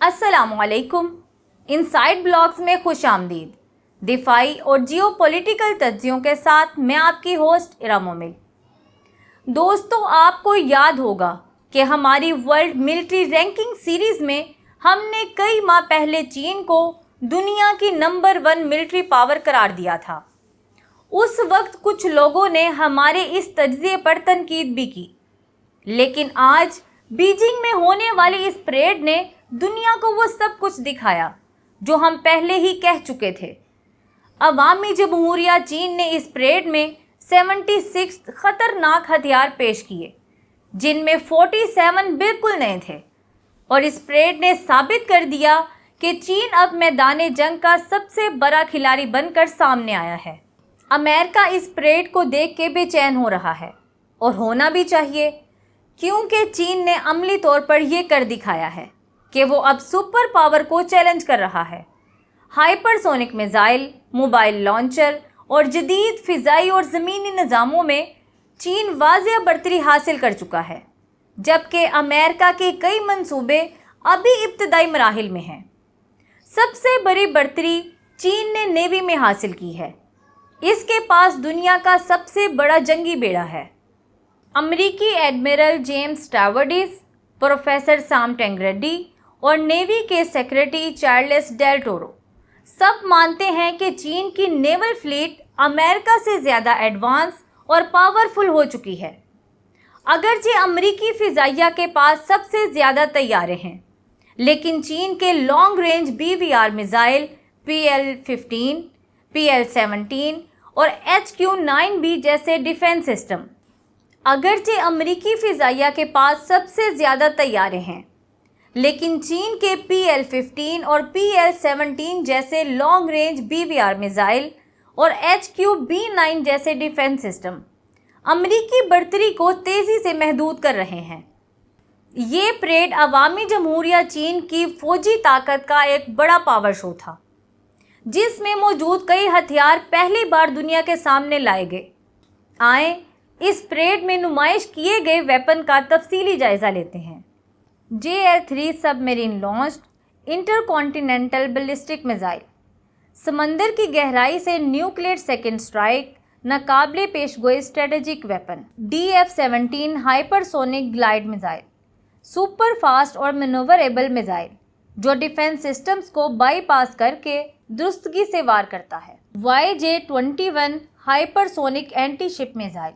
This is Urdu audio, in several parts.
السلام علیکم۔ انسائٹ بلاگز میں خوش آمدید۔ دفاعی اور جیو پولیٹیکل تجزیوں کے ساتھ میں آپ کی ہوسٹ ارم مومل۔ دوستو، آپ کو یاد ہوگا کہ ہماری ورلڈ ملٹری رینکنگ سیریز میں ہم نے کئی ماہ پہلے چین کو دنیا کی نمبر 1 ملٹری پاور قرار دیا تھا۔ اس وقت کچھ لوگوں نے ہمارے اس تجزیے پر تنقید بھی کی، لیکن آج بیجنگ میں ہونے والی اس پریڈ نے دنیا کو وہ سب کچھ دکھایا جو ہم پہلے ہی کہہ چکے تھے۔ عوامی جمہوریہ چین نے اس پریڈ میں 76 خطرناک ہتھیار پیش کیے، جن میں 47 بالکل نئے تھے، اور اس پریڈ نے ثابت کر دیا کہ چین اب میدان جنگ کا سب سے بڑا کھلاڑی بن کر سامنے آیا ہے۔ امریکہ اس پریڈ کو دیکھ کے بے چین ہو رہا ہے، اور ہونا بھی چاہیے، کیونکہ چین نے عملی طور پر یہ کر دکھایا ہے کہ وہ اب سپر پاور کو چیلنج کر رہا ہے۔ Hyper sonic missile, mobile launcher اور جدید فضائی اور زمینی نظاموں میں چین واضح برتری حاصل کر چکا ہے، جبکہ امریکہ کے کئی منصوبے ابھی ابتدائی مراحل میں ہیں۔ سب سے بڑی برتری چین نے نیوی میں حاصل کی ہے۔ اس کے پاس دنیا کا سب سے بڑا جنگی بیڑا ہے۔ امریکی ایڈمرل جیمز اسٹیورڈس، پروفیسر سام ٹینگریڈی اور نیوی کے سیکریٹری چارلس ڈیل ٹورو سب مانتے ہیں کہ چین کی نیول فلیٹ امریکہ سے زیادہ ایڈوانس اور پاورفل ہو چکی ہے۔ اگرچہ امریکی فضائیہ کے پاس سب سے زیادہ طیارے ہیں، لیکن چین کے long range BVR missile PL-15، PL-17 اور HQ-9B جیسے ڈیفنس سسٹم، اگرچہ امریکی فضائیہ کے پاس سب سے زیادہ طیارے ہیں، لیکن چین کے PL-15 اور PL-17 جیسے لانگ رینج BVR میزائل اور HQ-9B جیسے ڈیفنس سسٹم امریکی برتری کو تیزی سے محدود کر رہے ہیں۔ یہ پریڈ عوامی جمہوریہ چین کی فوجی طاقت کا ایک بڑا پاور شو تھا، جس میں موجود کئی ہتھیار پہلی بار دنیا کے سامنے لائے گئے۔ آئیں اس پریڈ میں نمائش کیے گئے ویپن کا تفصیلی جائزہ لیتے ہیں۔ JL-3 submarine launched intercontinental ballistic missile, سمندر کی گہرائی سے نیوکلیئر سیکنڈ اسٹرائک ناقابل پیش گوئی strategic weapon. DF-17 hyper sonic glide missile, super fast اور مینووریبل میزائل جو ڈیفنس سسٹمز کو بائی پاس کر کے درستگی سے وار کرتا ہے۔ YJ-21 ہائپر سونک اینٹی شپ میزائل،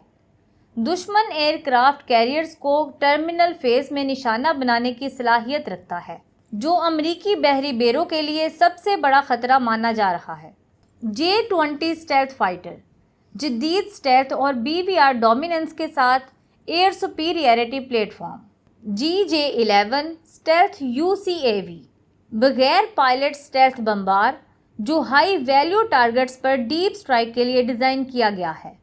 دشمن ایئر کرافٹ کیریئرز کو ٹرمینل فیز میں نشانہ بنانے کی صلاحیت رکھتا ہے، جو امریکی بحری بیڑوں کے لیے سب سے بڑا خطرہ مانا جا رہا ہے۔ J-20 اسٹیلتھ فائٹر، جدید اسٹیلتھ اور BVR ڈومیننس کے ساتھ ایئر سپیریئرٹی پلیٹ فارم۔ GJ-11 اسٹیلتھ UCAV، بغیر پائلٹ اسٹیلتھ بمبار جو ہائی ویلیو ٹارگٹس پر ڈیپ اسٹرائک کے لیے ڈیزائن کیا گیا ہے۔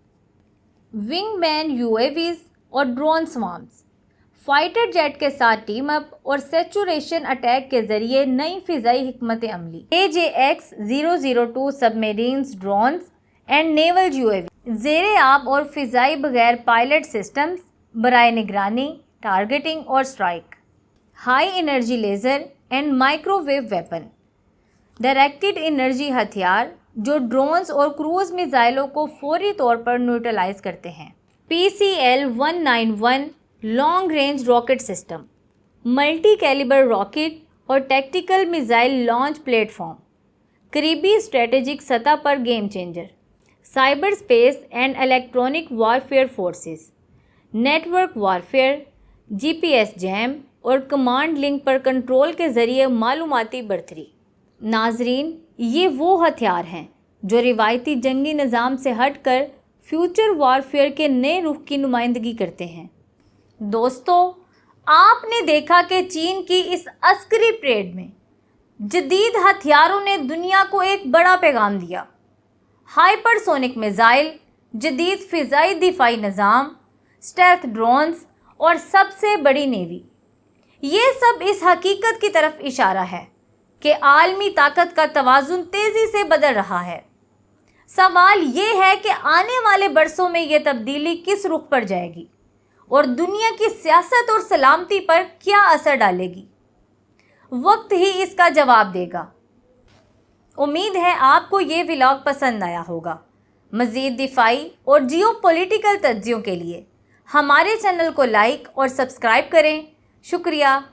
ونگ مین UAVs اور ڈرون سوارمز، فائٹر جیٹ کے ساتھ ٹیم اپ اور سیچوریشن اٹیک کے ذریعے نئی فضائی حکمت عملی۔ AJX-002 sub marines, drones and naval UAV، زیر آب اور فضائی بغیر پائلٹ سسٹمز برائے نگرانی، ٹارگیٹنگ اور strike. High energy laser and microwave weapon, directed energy ہتھیار جو ڈرونز اور کروز میزائلوں کو فوری طور پر نیوٹرلائز کرتے ہیں۔ PCL-191 long range rocket system, multi calibre rocket اور tactical missile launch platform, قریبی اسٹریٹجک سطح پر game changer, cyberspace and electronic warfare forces, network warfare, GPS jam اور کمانڈ لنک پر کنٹرول کے ذریعے معلوماتی برتری۔ ناظرین، یہ وہ ہتھیار ہیں جو روایتی جنگی نظام سے ہٹ کر فیوچر وارفیئر کے نئے رخ کی نمائندگی کرتے ہیں۔ دوستو، آپ نے دیکھا کہ چین کی اس عسکری پریڈ میں جدید ہتھیاروں نے دنیا کو ایک بڑا پیغام دیا۔ ہائپر سونک میزائل، جدید فضائی دفاعی نظام، اسٹیلتھ ڈرونز اور سب سے بڑی نیوی، یہ سب اس حقیقت کی طرف اشارہ ہے کہ عالمی طاقت کا توازن تیزی سے بدل رہا ہے۔ سوال یہ ہے کہ آنے والے برسوں میں یہ تبدیلی کس رخ پر جائے گی اور دنیا کی سیاست اور سلامتی پر کیا اثر ڈالے گی۔ وقت ہی اس کا جواب دے گا۔ امید ہے آپ کو یہ ولاگ پسند آیا ہوگا۔ مزید دفاعی اور جیو پولیٹیکل تجزیوں کے لیے ہمارے چینل کو لائک اور سبسکرائب کریں۔ شکریہ۔